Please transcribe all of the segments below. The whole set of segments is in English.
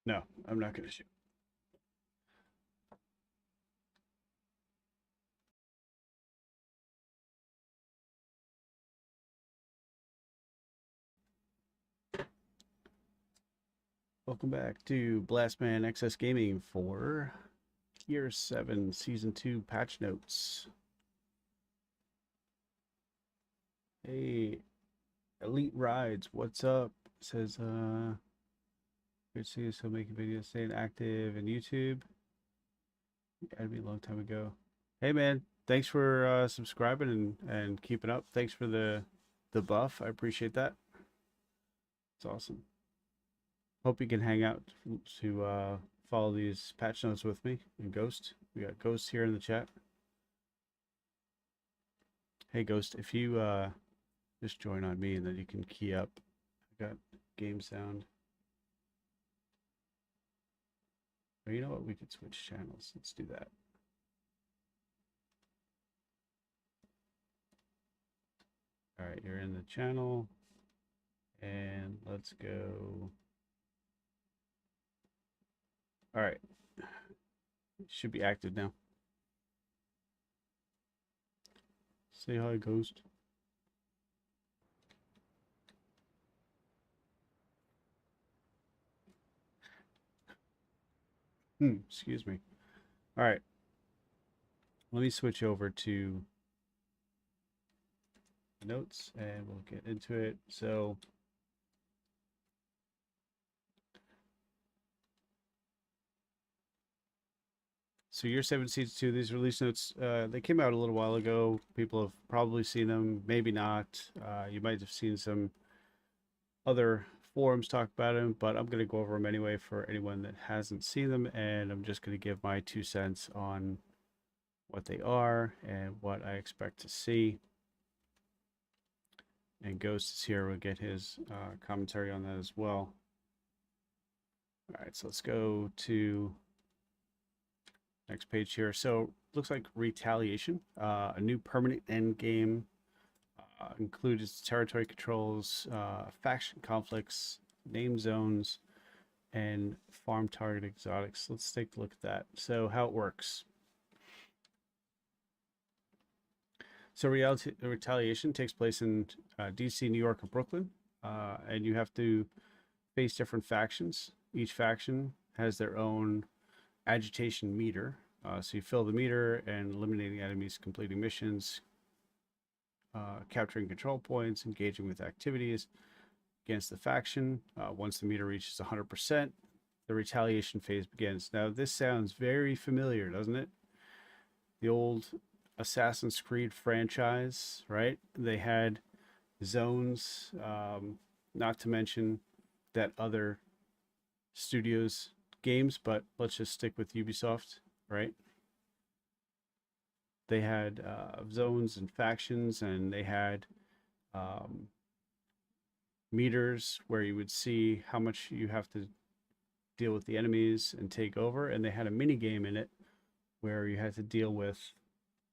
No, I'm not going to shoot. Welcome back to BlastmanXS Gaming for Year 7 Season 2 patch notes. Hey, Elite Rides, what's up? It says, good to see you still making videos, staying active in YouTube. You added me a long time ago. Hey man, thanks for subscribing and keeping up. Thanks for the buff. I appreciate that. It's awesome. Hope you can hang out to follow these patch notes with me and Ghost. We got Ghost here in the chat. Hey Ghost, if you just join on me and then you can key up. I got game sound. Or you know what? We could switch channels. Let's do that. All right, you're in the channel. And let's go. All right. It should be active now. Say hi, Ghost. Excuse me. All right. Let me switch over to notes and we'll get into it. So Year 7 Season 2, these release notes, they came out a little while ago. People have probably seen them, maybe not. You might have seen some other forums talk about them, but I'm going to go over them anyway for anyone that hasn't seen them, and I'm just going to give my 2 cents on what they are and what I expect to see. And Ghost is here. We'll get his commentary on that as well. All right, so let's go to next page here. So looks like Retaliation, a new permanent end game, includes territory controls, faction conflicts, name zones, and farm target exotics. Let's take a look at that. So how it works. So Retaliation takes place in DC, New York, and Brooklyn, and you have to face different factions. Each faction has their own agitation meter. So you fill the meter and eliminating enemies, completing missions, capturing control points, engaging with activities against the faction. Once the meter reaches 100%, the retaliation phase begins. Now, this sounds very familiar, doesn't it? The old Assassin's Creed franchise, right? They had zones, not to mention that other studios games, but let's just stick with Ubisoft, right? They had zones and factions, and they had um, meters where you would see how much you have to deal with the enemies and take over. And they had a mini game in it where you had to deal with,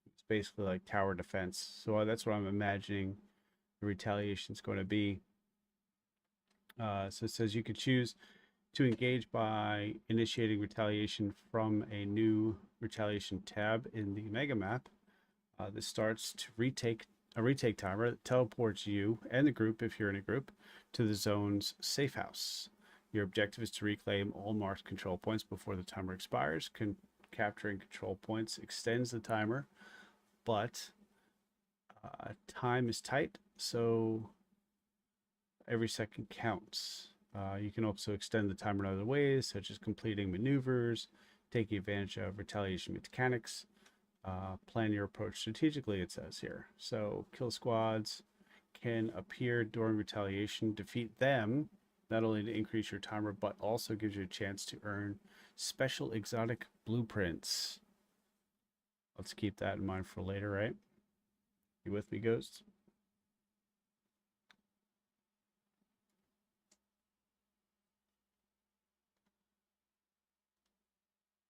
it's basically like tower defense. So that's what I'm imagining the retaliation is going to be. So it says you could choose to engage by initiating retaliation from a new retaliation tab in the mega map. This starts to a retake timer that teleports you and the group, if you're in a group, to the zone's safe house. Your objective is to reclaim all marked control points before the timer expires. Capturing control points extends the timer, but time is tight, so every second counts. You can also extend the timer in other ways, such as completing maneuvers, taking advantage of retaliation mechanics, plan your approach strategically, it says here. So kill squads can appear during retaliation, defeat them, not only to increase your timer, but also gives you a chance to earn special exotic blueprints. Let's keep that in mind for later, right? You with me, Ghost?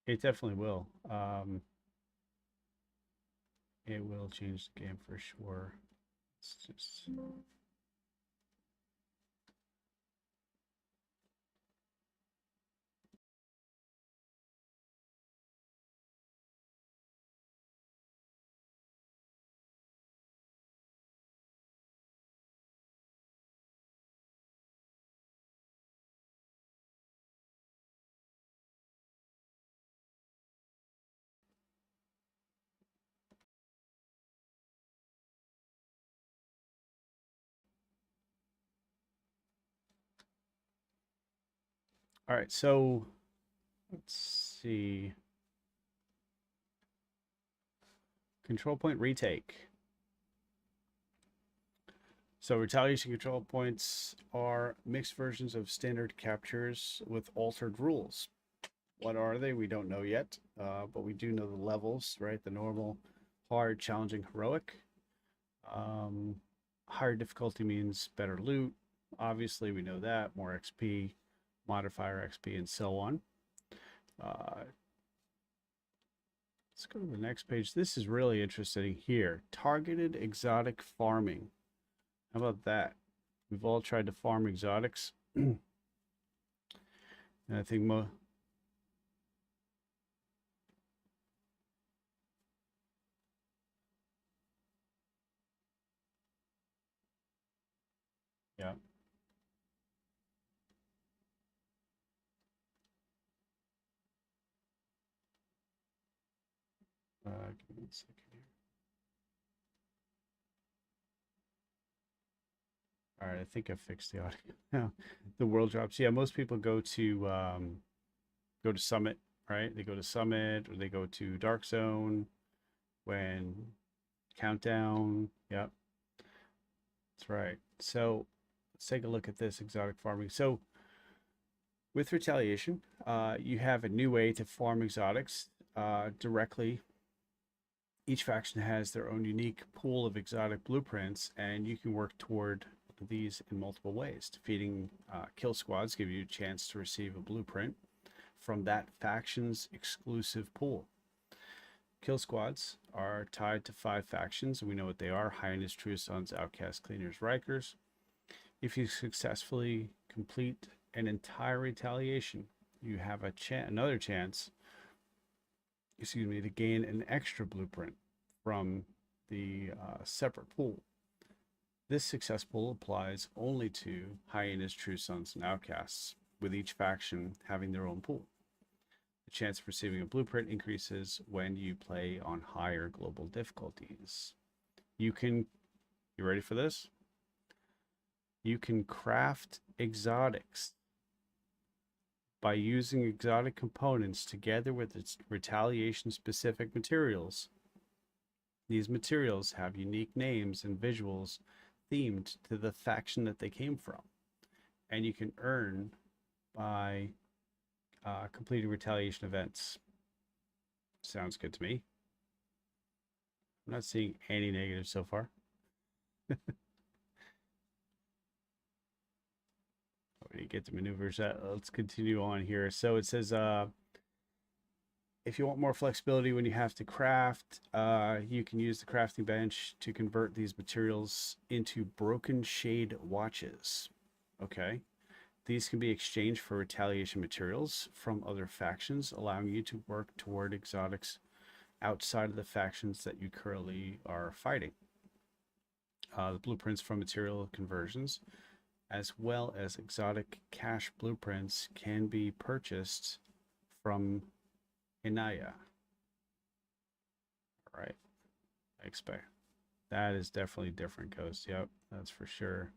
It definitely will. It will change the game for sure. It's just All right, so let's see. Control point retake. So retaliation control points are mixed versions of standard captures with altered rules. What are they? We don't know yet, but we do know the levels, right? The normal, hard, challenging, heroic. Higher difficulty means better loot. Obviously, we know that. More XP, modifier XP, and so on. Let's go to the next page. This is really interesting here. Targeted exotic farming. How about that? We've all tried to farm exotics. And I think yeah. Give me a second here. All right, I think I fixed the audio now. The world drops. Yeah, most people go to Summit, right? They go to Summit or they go to Dark Zone when Countdown. Yep, that's right. So let's take a look at this exotic farming. So with retaliation, you have a new way to farm exotics directly. Each faction has their own unique pool of exotic blueprints, and you can work toward these in multiple ways. Defeating kill squads give you a chance to receive a blueprint from that faction's exclusive pool. Kill squads are tied to 5 factions, and we know what they are: Highness, True Sons, Outcasts, Cleaners, Rikers. If you successfully complete an entire retaliation, you have another chance, to gain an extra blueprint from the separate pool. This success pool applies only to Hyenas, True Sons, and Outcasts, with each faction having their own pool. The chance of receiving a blueprint increases when you play on higher global difficulties. You ready for this? You can craft exotics by using exotic components together with its retaliation specific materials. These materials have unique names and visuals themed to the faction that they came from, and you can earn by completing retaliation events. Sounds good to me. I'm not seeing any negatives so far. When you get the maneuvers, let's continue on here. So it says, if you want more flexibility when you have to craft, you can use the crafting bench to convert these materials into broken shade watches. Okay. These can be exchanged for retaliation materials from other factions, allowing you to work toward exotics outside of the factions that you currently are fighting. The blueprints from material conversions, as well as exotic cash blueprints, can be purchased from Inaya. All right, I expect that is definitely different, Ghost. Yep, that's for sure.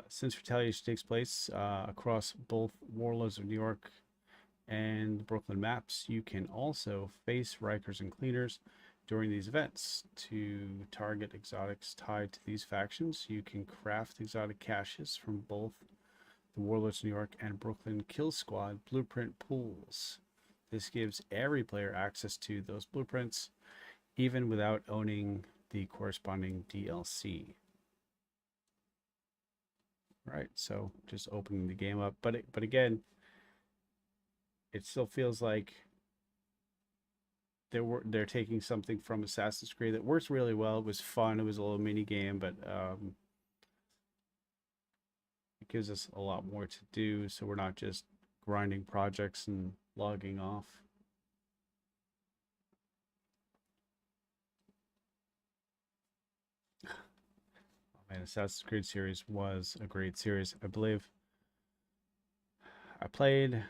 Since retaliation takes place across both Warlords of New York and Brooklyn maps, you can also face Rikers and Cleaners during these events. To target exotics tied to these factions, you can craft exotic caches from both the Warlords of New York and Brooklyn Kill Squad blueprint pools. This gives every player access to those blueprints, even without owning the corresponding DLC. Right, so just opening the game up, but again, it still feels like they're taking something from Assassin's Creed that works really well. It was fun. It was a little mini game, but it gives us a lot more to do, so we're not just grinding projects and logging off. Man, Assassin's Creed series was a great series. I believe I played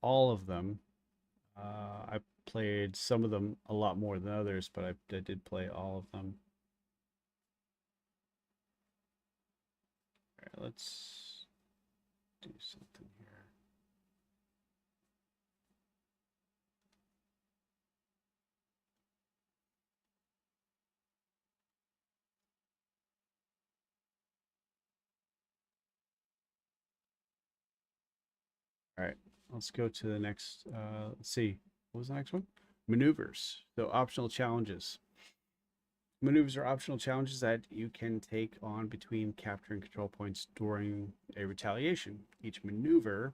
all of them. I played some of them a lot more than others, but I did play all of them. All right, let's do something here. All right, let's go to the next. Let's see. What was the next one? Maneuvers. So optional challenges. Maneuvers are optional challenges that you can take on between capturing control points during a retaliation. Each maneuver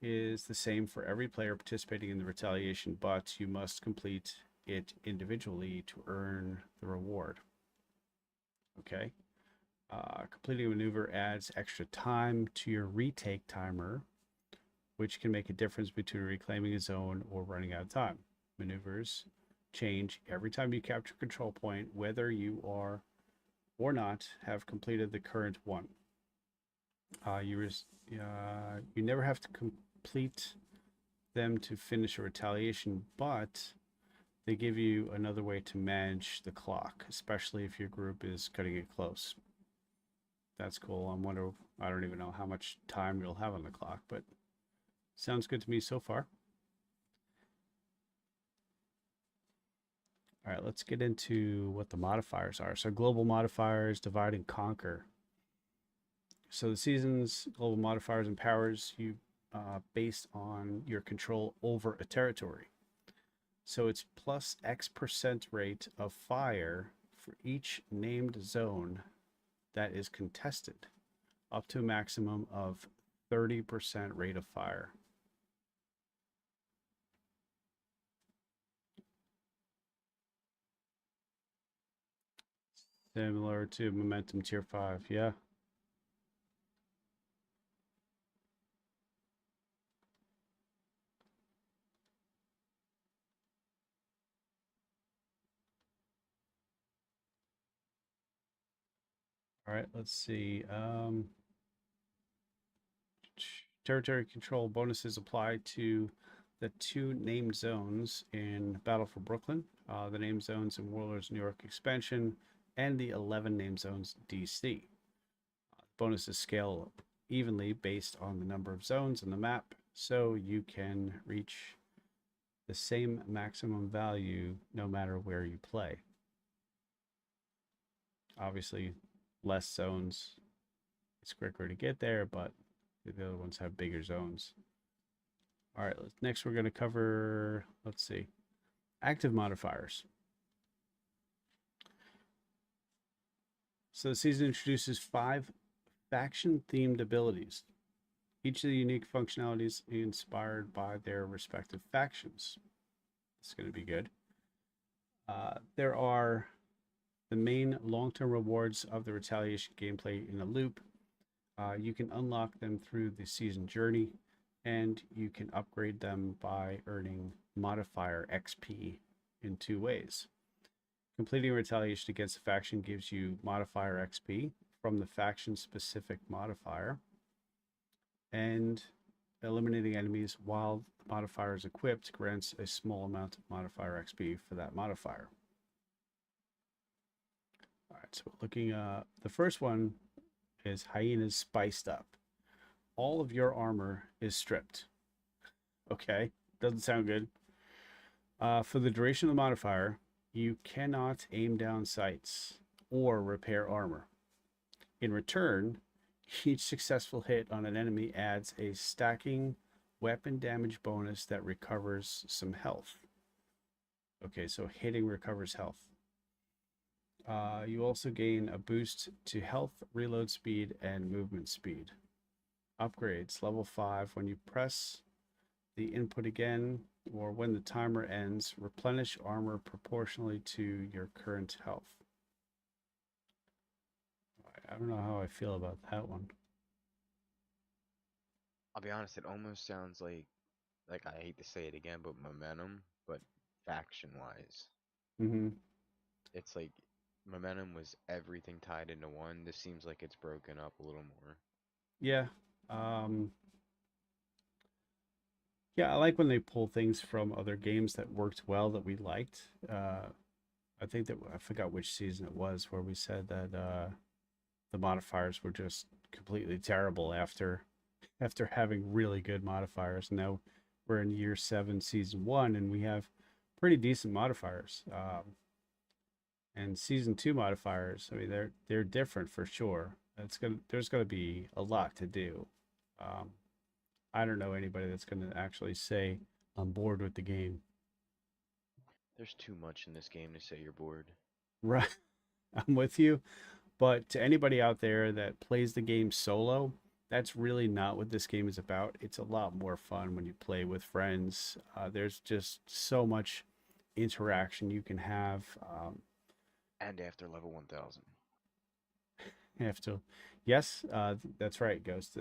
is the same for every player participating in the retaliation, but you must complete it individually to earn the reward. Okay. Completing a maneuver adds extra time to your retake timer, which can make a difference between reclaiming a zone or running out of time. Maneuvers change every time you capture control point, whether you are or not have completed the current one. You never have to complete them to finish a retaliation, but they give you another way to manage the clock, especially if your group is cutting it close. That's cool. I don't even know how much time you'll have on the clock, but sounds good to me so far. All right, let's get into what the modifiers are. So global modifiers, divide and conquer. So the season's global modifiers and powers you based on your control over a territory. So it's plus X% rate of fire for each named zone that is contested, up to a maximum of 30% rate of fire. Similar to Momentum Tier 5, yeah. All right, let's see. Territory control bonuses apply to the 2 named zones in Battle for Brooklyn, the named zones in Warlords New York expansion, and the 11 named zones DC. Bonuses scale evenly based on the number of zones in the map, so you can reach the same maximum value no matter where you play. Obviously, less zones, it's quicker to get there, but the other ones have bigger zones. All right, next we're going to cover, let's see, active modifiers. So the season introduces 5 faction-themed abilities. Each of the unique functionalities inspired by their respective factions. It's going to be good. There are the main long-term rewards of the retaliation gameplay in a loop. You can unlock them through the season journey, and you can upgrade them by earning modifier XP in 2 ways. Completing retaliation against a faction gives you modifier XP from the faction-specific modifier, and eliminating enemies while the modifier is equipped grants a small amount of modifier XP for that modifier. All right, so looking, the first one is Hyenas Spiced Up. All of your armor is stripped. Okay, doesn't sound good. For the duration of the modifier, you cannot aim down sights or repair armor. In return, each successful hit on an enemy adds a stacking weapon damage bonus that recovers some health. Okay, so hitting recovers health. You also gain a boost to health, reload speed, and movement speed. Upgrades, level 5. When you press the input again, or when the timer ends, replenish armor proportionally to your current health. I don't know how I feel about that one. I'll be honest, it almost sounds like I hate to say it again, but momentum, but faction wise. Mm-hmm. It's like momentum was everything tied into one. This seems like it's broken up a little more. Yeah. Um, yeah, I like when they pull things from other games that worked well that we liked. I think that I forgot which season it was where we said that the modifiers were just completely terrible after having really good modifiers. Now we're in year 7, season 1, and we have pretty decent modifiers. And season 2 modifiers, I mean, they're different for sure. There's gonna be a lot to do. Um, I don't know anybody that's going to actually say I'm bored with the game. There's too much in this game to say you're bored. Right. I'm with you. But to anybody out there that plays the game solo, that's really not what this game is about. It's a lot more fun when you play with friends. There's just so much interaction you can have. And after level 1000. You have to, yes, that's right, Ghost.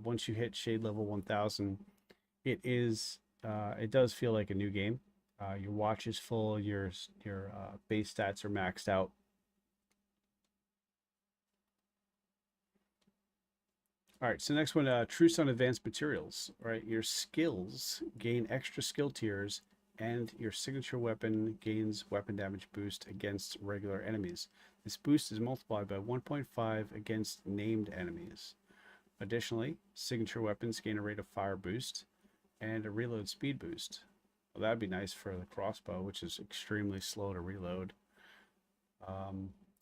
Once you hit Shade level 1000, it does feel like a new game. Your watch is full. Your base stats are maxed out. All right, so next one, Truce on Advanced Materials. All right, your skills gain extra skill tiers, and your signature weapon gains weapon damage boost against regular enemies. This boost is multiplied by 1.5 against named enemies. Additionally, signature weapons gain a rate of fire boost and a reload speed boost. Well, that'd be nice for the crossbow, which is extremely slow to reload.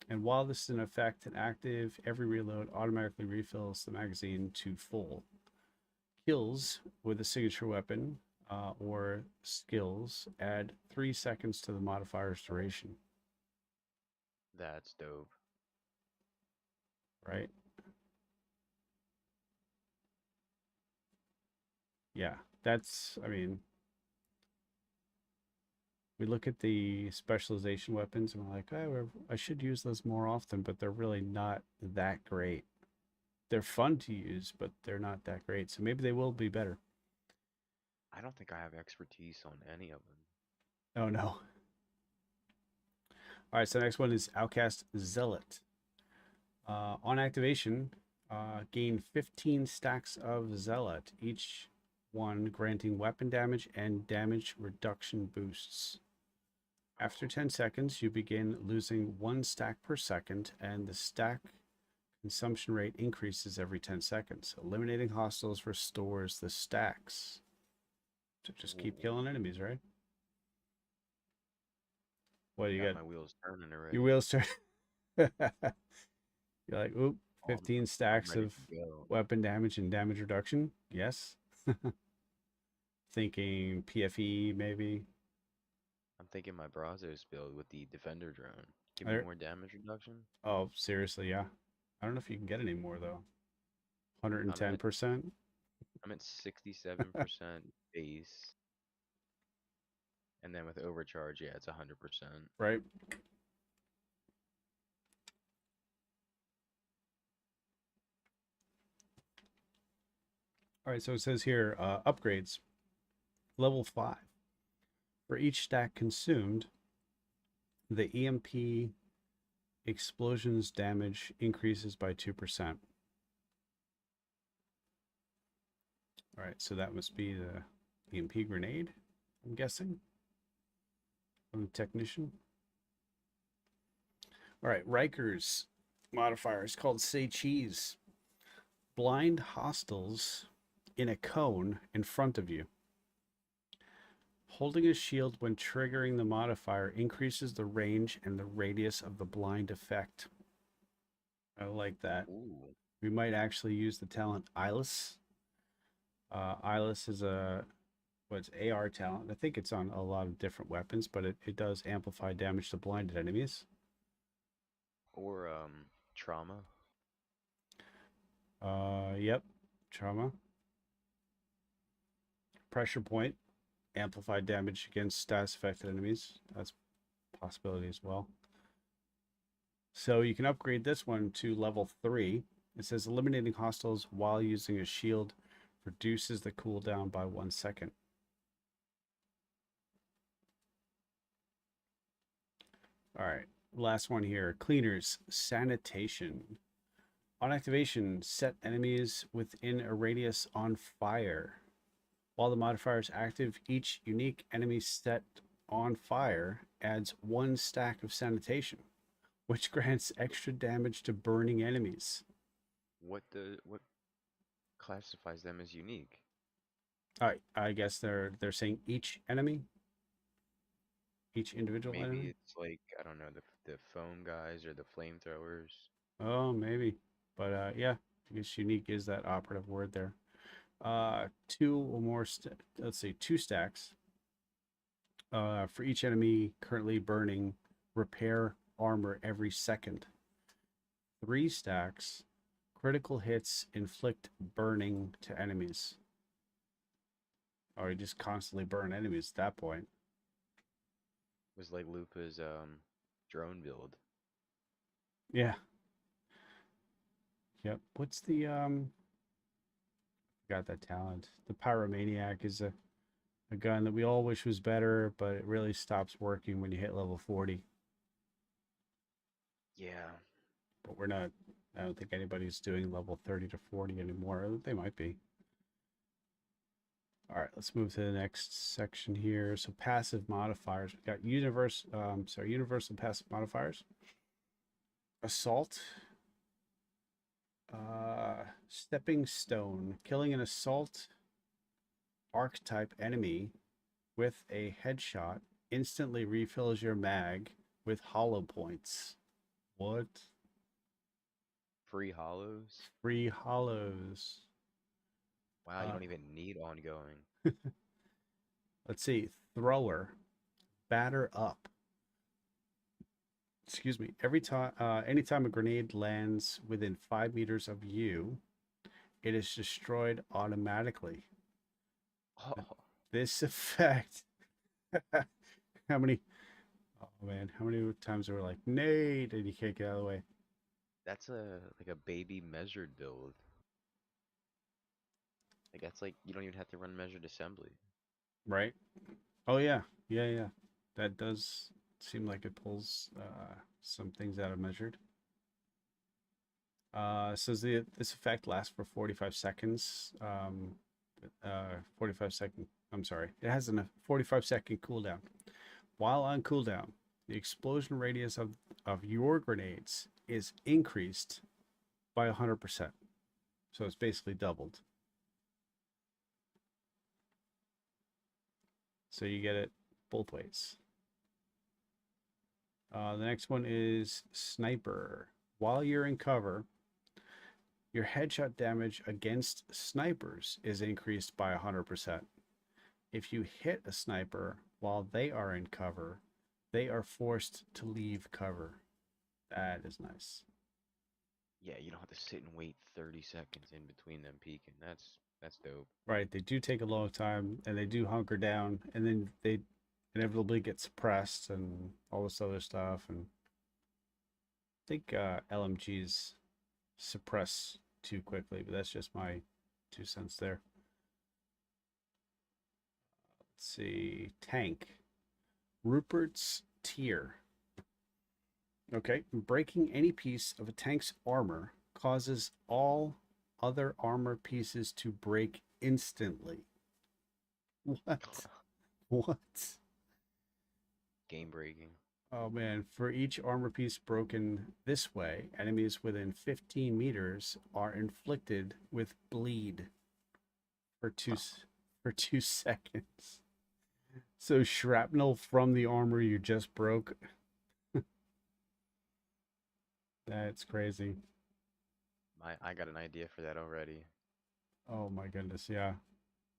And while this is in effect and active, every reload automatically refills the magazine to full. Kills with a signature weapon or skills add 3 seconds to the modifier's duration, That's dope. right? Yeah, I mean, we look at the specialization weapons and we're like, oh, I should use those more often, but they're really not that great. They're fun to use, but they're not that great. So maybe they will be better. I don't think I have expertise on any of them. Oh no. All right, so next one is Outcast Zealot. On activation, gain 15 stacks of Zealot, each one granting weapon damage and damage reduction boosts. After 10 seconds, you begin losing 1 stack per second, and the stack consumption rate increases every 10 seconds. Eliminating hostiles restores the stacks. So just keep Ooh, killing enemies, right? What do you got get? my wheels turning Your already. wheels turn. You're like, oop, Oh, 15 I'm stacks ready of to go. weapon damage and damage reduction. Yes. Thinking PFE maybe. I'm thinking my Brazos build with the Defender drone. Give me There- more damage reduction. Oh, seriously, yeah. I don't know if you can get any more though. I'm at 110%, I'm at 67% base, and then with overcharge, yeah, it's 100%. right? All right, so it says here upgrades level 5. For each stack consumed, the EMP explosions damage increases by 2%. All right, so that must be the EMP grenade, I'm guessing, from the technician. All right, Riker's modifier is called Say Cheese. Blind hostiles in a cone in front of you. Holding a shield when triggering the modifier increases the range and the radius of the blind effect. I like that. Ooh, We might actually use the talent Eyeless. Eyeless is a what's AR talent. I think it's on a lot of different weapons, but it does amplify damage to blinded enemies. or trauma. Yep. Trauma. Pressure point. Amplified damage against status affected enemies. That's a possibility as well. So you can upgrade this one to level 3. It says eliminating hostiles while using a shield reduces the cooldown by 1 second. All right, last one here. Cleaners, sanitation. On activation, set enemies within a radius on fire. While the modifier is active, each unique enemy set on fire adds 1 stack of sanitation, which grants extra damage to burning enemies. What classifies them as unique? All right, I guess they're saying each enemy, each individual Maybe enemy. it's like, I don't know, the foam guys or the flamethrowers. Oh, maybe, but yeah, I guess unique is that operative word there. Two or more, let's see, two stacks for each enemy currently burning repair armor every second. Three stacks, critical hits inflict burning to enemies. Or you just constantly burn enemies at that point. Was like Lupa's drone build. Yeah. Yep. What's the got that talent. The Pyromaniac is a gun that we all wish was better, but it really stops working when you hit level 40. Yeah. But we're not, I don't think anybody's doing level 30 to 40 anymore. They might be. All right, let's move to the next section here. So passive modifiers. We got universal passive modifiers. Assault. Stepping stone. Killing an assault archetype enemy with a headshot instantly refills your mag with hollow points. What? Free hollows. Free hollows. Wow, you don't even need ongoing. Let's see. Thrower. Batter up. Excuse me. Anytime a grenade lands within 5 meters of you, it is destroyed automatically. Oh, This effect. How many? Oh man, how many times were like nade and you can't get out of the way? that's a baby measured build. Like that's like you don't even have to run measured assembly. Right? Oh yeah, yeah. That does seem like it pulls some things out of measured. Says this effect lasts for 45 seconds. 45 second. I'm sorry. It has a 45-second cooldown. While on cooldown, the explosion radius of your grenades is increased by 100%. So it's basically doubled. So you get it both ways. The next one is sniper. While you're in cover, your headshot damage against snipers is increased by 100%. If you hit a sniper while they are in cover, they are forced to leave cover. That is nice. Yeah, you don't have to sit and wait 30 seconds in between them peeking. That's dope. Right, they do take a long time and they do hunker down and then they inevitably get suppressed and all this other stuff. And I think LMGs suppress too quickly, but that's just my 2 cents there. Let's see. Tank. Rupert's Tier. Okay. Breaking any piece of a tank's armor causes all other armor pieces to break instantly. What? What? Game breaking. Oh man, for each armor piece broken this way, enemies within 15 meters are inflicted with bleed for for 2 seconds. So shrapnel from the armor you just broke. That's crazy. I got an idea for that already. Oh my goodness, yeah.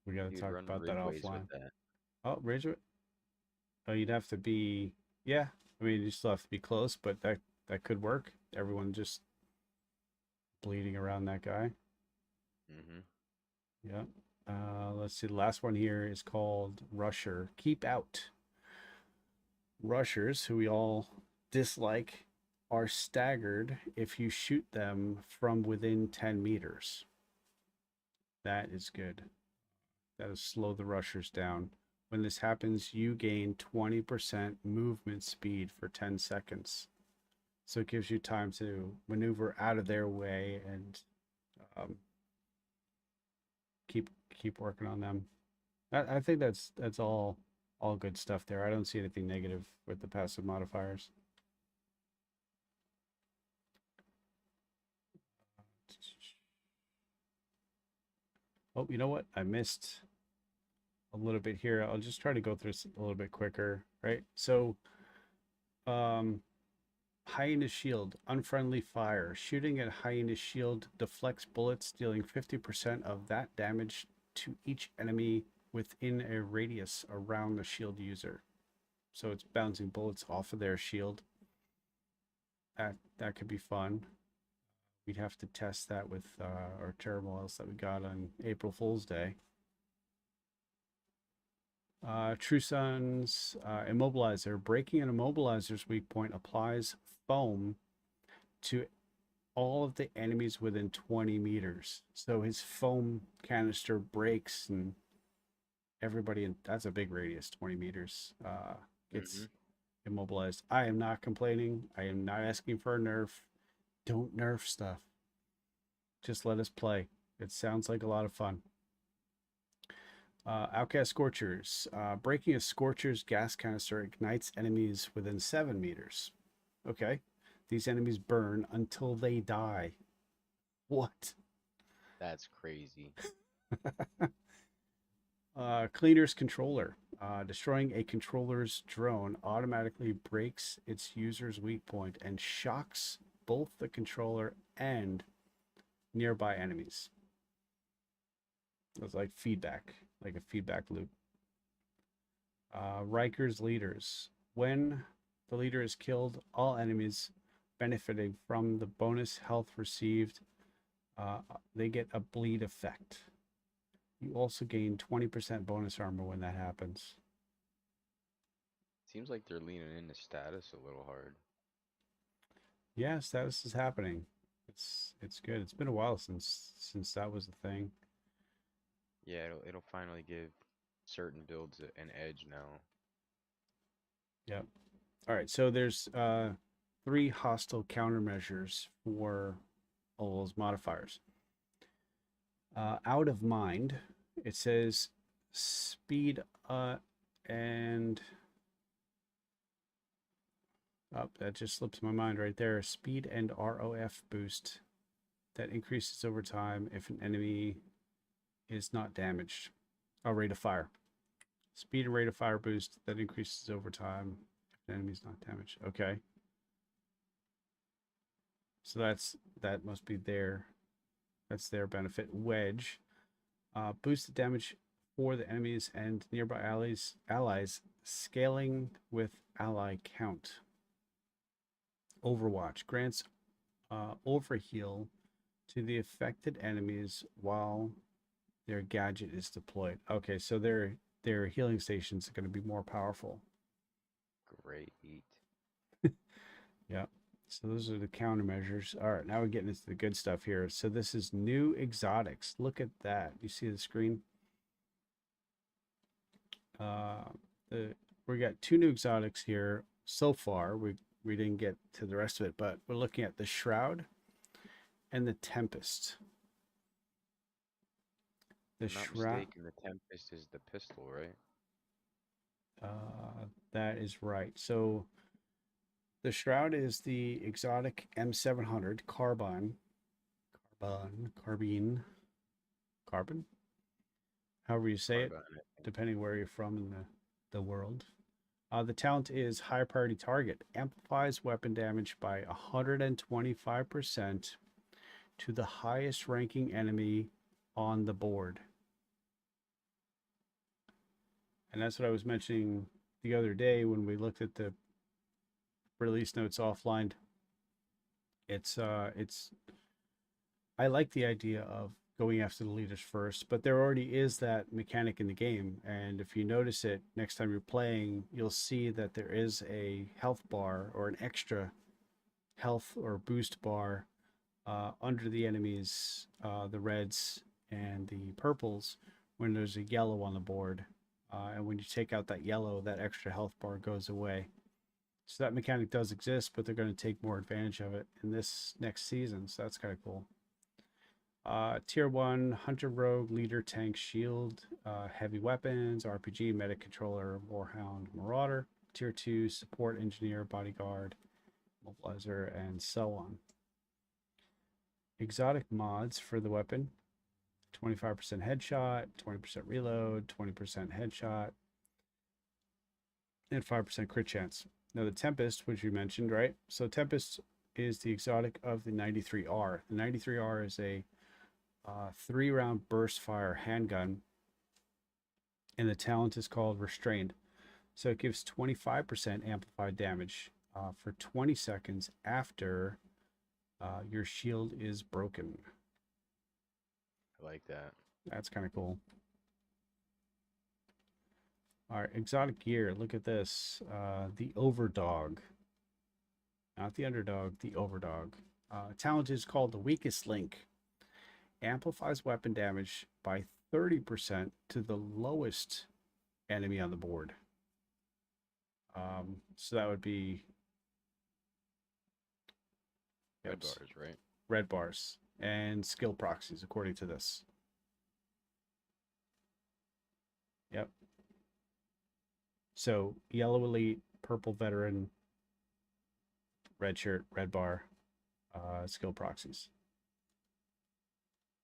We gotta Dude, talk run about that ridgeways with offline. that. Oh, Rage. Oh, you'd have to be, yeah. I mean, you still have to be close, but that could work. Everyone just bleeding around that guy. Mm-hmm. Yeah. Let's see. The last one here is called Rusher. Keep out. Rushers, who we all dislike, are staggered if you shoot them from within 10 meters. That is good. That is slow the rushers down. When this happens, you gain 20% movement speed for 10 seconds. So it gives you time to maneuver out of their way and um, keep working on them. I think that's all good stuff there. I don't see anything negative with the passive modifiers. Oh, you know what? I missed a little bit here. I'll just try to go through this a little bit quicker, right? So, um, Hyena's Shield, unfriendly fire. Shooting at Hyena's Shield deflects bullets, dealing 50% of that damage to each enemy within a radius around the shield user. So it's bouncing bullets off of their shield. That could be fun. We'd have to test that with our turmoils that we got on April Fool's Day. True Sun's immobilizer. Breaking an immobilizer's weak point applies foam to all of the enemies within 20 meters. So his foam canister breaks and everybody in that's a big radius, 20 meters, gets immobilized. I am not complaining. I am not asking for a nerf. Don't nerf stuff. Just let us play. It sounds like a lot of fun. Outcast Scorchers. Breaking a Scorcher's gas canister ignites enemies within 7 meters. Okay. These enemies burn until they die. What? That's crazy. Cleaner's Controller. Destroying a controller's drone automatically breaks its user's weak point and shocks both the controller and nearby enemies. It's like feedback, like a feedback loop. Riker's Leaders. When the leader is killed, all enemies benefiting from the bonus health received, they get a bleed effect. You also gain 20% bonus armor when that happens. Seems like they're leaning into status a little hard. Yeah, status is happening. It's good. It's been a while since that was the thing. Yeah, it'll finally give certain builds an edge now. Yep. All right, so there's 3 hostile countermeasures for all those modifiers. Out of mind, it says speed and that just slips my mind right there. Speed and ROF boost that increases over time if an enemy is not damaged. Oh, rate of fire. Speed and rate of fire boost that increases over time if an enemy is not damaged. Okay. So that must be that's their benefit. Wedge. Boost the damage for the enemies and nearby allies scaling with ally count. Overwatch grants overheal to the affected enemies while their gadget is deployed. Okay, so their healing stations are going to be more powerful. Great. Yeah. So those are the countermeasures. All right, now we're getting into the good stuff here. So this is new exotics. Look at that. You see the screen? We got 2 new exotics here so far. We didn't get to the rest of it, but we're looking at the Shroud and the Tempest. The If I'm not Shroud. mistaken, the Tempest is the pistol, right? That is right. So the Shroud is the exotic M700 carbine, however you say it, Carbine. depending where you're from in the world. The talent is high priority target, amplifies weapon damage by 125% to the highest ranking enemy on the board. And that's what I was mentioning the other day when we looked at the release notes offline. It's I like the idea of going after the leaders first, but there already is that mechanic in the game. And if you notice it next time you're playing, you'll see that there is a health bar or an extra health or boost bar under the enemies, the reds and the purples, when there's a yellow on the board. And when you take out that yellow, that extra health bar goes away. So that mechanic does exist, but they're going to take more advantage of it in this next season. So that's kind of cool. Tier 1, Hunter, Rogue, Leader, Tank, Shield, Heavy Weapons, RPG, Medic, Controller, Warhound, Marauder. Tier 2, Support, Engineer, Bodyguard, Mobilizer, and so on. Exotic mods for the weapon. 25% headshot, 20% reload, 20% headshot, and 5% crit chance. Now the Tempest, which you mentioned, right? So Tempest is the exotic of the 93R. The 93R is a 3-round burst fire handgun, and the talent is called Restrained. So it gives 25% amplified damage for 20 seconds after your shield is broken. I like that. That's kind of cool. All right, exotic gear. Look at this. The Overdog. Not the underdog, the Overdog. Talent is called the Weakest Link. Amplifies weapon damage by 30% to the lowest enemy on the board. So that would be Red bars, right? red bars and skill proxies, according to this. Yep. So yellow elite, purple veteran, red shirt, red bar, skill proxies.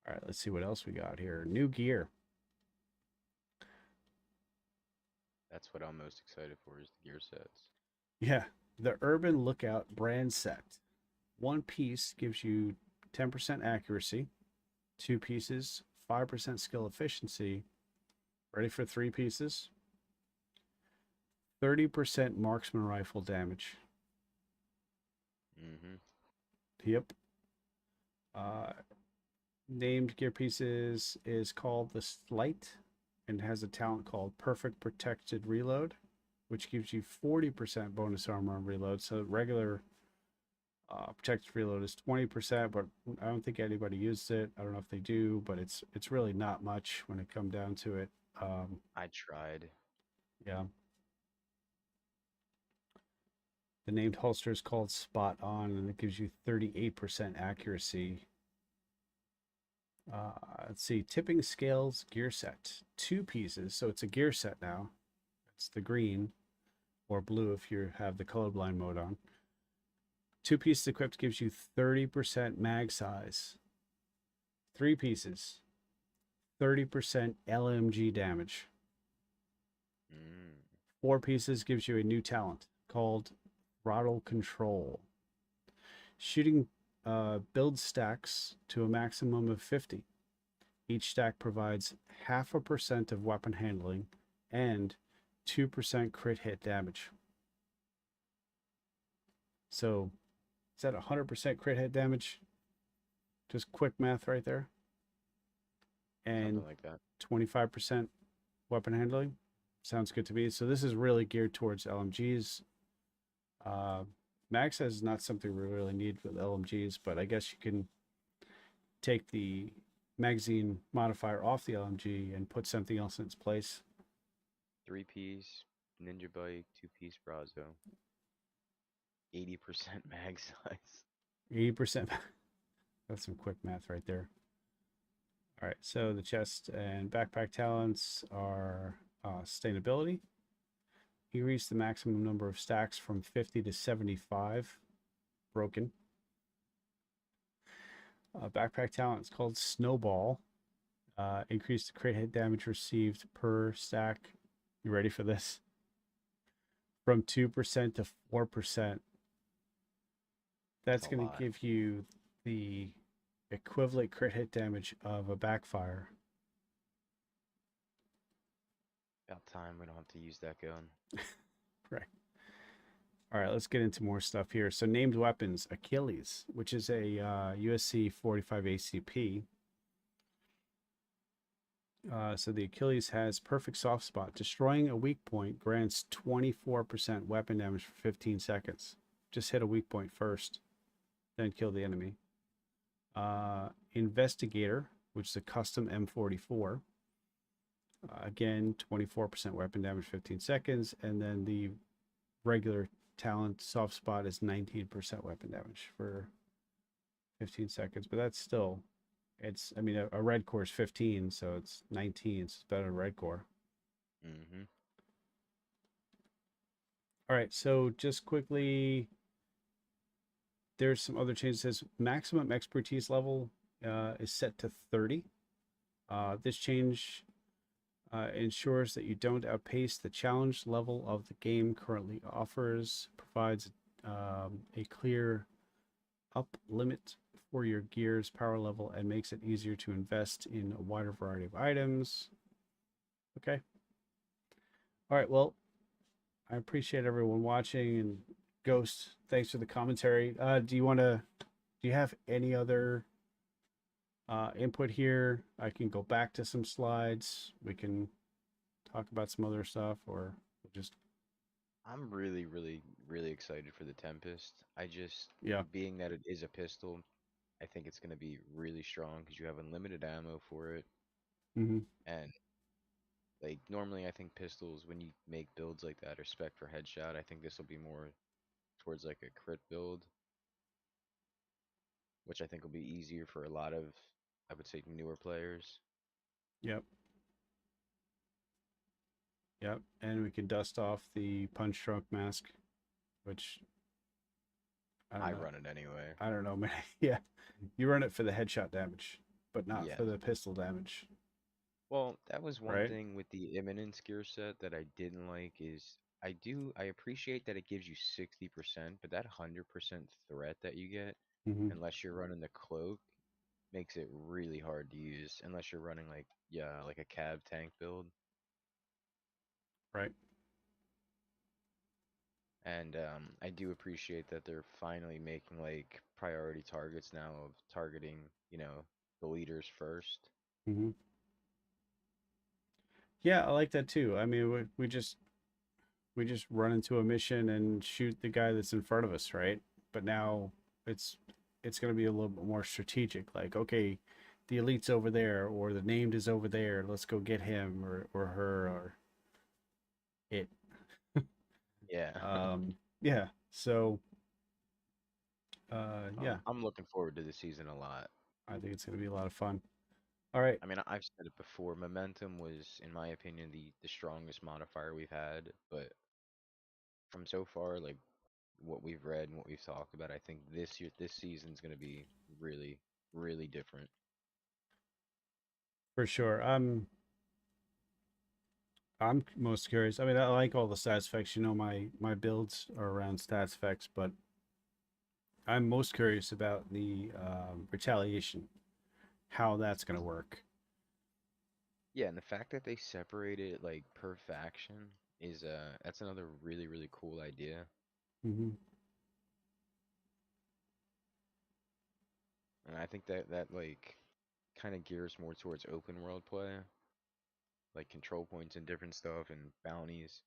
All right, let's see what else we got here. New gear. That's what I'm most excited for is the gear sets. Yeah, the Urban Lookout brand set. One piece gives you 10% accuracy. Two pieces, 5% skill efficiency. Ready for three pieces? 30% marksman rifle damage. Yep. Named gear pieces is called the Slight and has a talent called Perfect Protected Reload, which gives you 40% bonus armor on reload. So regular protected reload is 20%, but I don't think anybody used it. I don't know if they do, but it's really not much when it comes down to it. I tried. Yeah. The named holster is called Spot On, and it gives you 38% accuracy. Let's see, tipping scales gear set, two pieces. So it's a gear set now. It's the green or blue if you have the colorblind mode on. Two pieces equipped gives you 30% mag size. Three pieces, 30% LMG damage. Four pieces gives you a new talent called Throttle Control. Shooting build stacks to a maximum of 50. Each stack provides 0.5% of weapon handling and 2% crit hit damage. So is that 100% crit hit damage? Just quick math right there. And something like that. 25% weapon handling. Sounds good to me. So this is really geared towards LMGs. Mag says not something we really need with LMGs, but I guess you can take the magazine modifier off the LMG and put something else in its place. 3-piece Ninja Bike, 2-piece Brazo. 80% mag size. 80%. That's some quick math right there. All right, so the chest and backpack talents are sustainability. Increase the maximum number of stacks from 50 to 75. Broken. Backpack talent is called Snowball. Increase the crit hit damage received per stack. You ready for this? From 2% to 4%. That's going to give you the equivalent crit hit damage of a backfire. About time we don't have to use that gun. Right. All right, let's get into more stuff here. So named weapons, Achilles, which is a USC 45 ACP. So the Achilles has perfect soft spot. Destroying a weak point grants 24% weapon damage for 15 seconds. Just hit a weak point first, then kill the enemy. Investigator, which is a custom M44. Again, 24% weapon damage, 15 seconds. And then the regular talent soft spot is 19% weapon damage for 15 seconds. But that's still, it's, I mean, a red core is 15, so it's 19. So it's better than red core. All right, so just quickly, there's some other changes. It says maximum expertise level is set to 30. This change ensures that you don't outpace the challenge level of the game currently offers, provides a clear up limit for your gear's power level and makes it easier to invest in a wider variety of items. Okay. All right. Well, I appreciate everyone watching, and Ghost, thanks for the commentary. Do you have any other input here? I can go back to some slides. We can talk about some other stuff, or just, I'm really, really, really excited for the Tempest. I just, yeah. being that it is a pistol, I think it's going to be really strong because you have unlimited ammo for it. Mm-hmm. And like normally, I think pistols, when you make builds like that, are spec for headshot. I think this will be more towards like a crit build, which I think will be easier for a lot of, I would say, newer players. Yep. Yep. And we can dust off the punch drunk mask, which I don't I know. run it anyway. I don't know, man. Yeah. You run it for the headshot damage, but not Yeah. for the pistol damage, Well, that was one right? thing with the imminence gear set that I didn't like is I appreciate that it gives you 60%, but that 100% threat that you get, Mm-hmm. unless you're running the cloak, makes it really hard to use unless you're running like yeah, like a cab tank build. Right. And I do appreciate that they're finally making like priority targets now of targeting, the leaders first. Mm-hmm. Yeah, I like that too. I mean, we just run into a mission and shoot the guy that's in front of us, right? But now it's it's going to be a little bit more strategic. Like, okay, the elite's over there, or the named is over there. Let's go get him or her or it. Yeah. Yeah. So, yeah, I'm looking forward to the season a lot. I think it's going to be a lot of fun. All right, I mean, I've said it before. Momentum was, in my opinion, the strongest modifier we've had. But from so far, like what we've read and what we've talked about, I think this season's gonna be really, really different. for sure. I'm most curious. I mean, I like all the stats effects. You know, my builds are around stats effects, but I'm most curious about the retaliation, how that's going to work. Yeah, and the fact that they separated it like per faction is that's another really, really cool idea. Mm-hmm. And I think that like kind of gears more towards open world play, like control points and different stuff and bounties.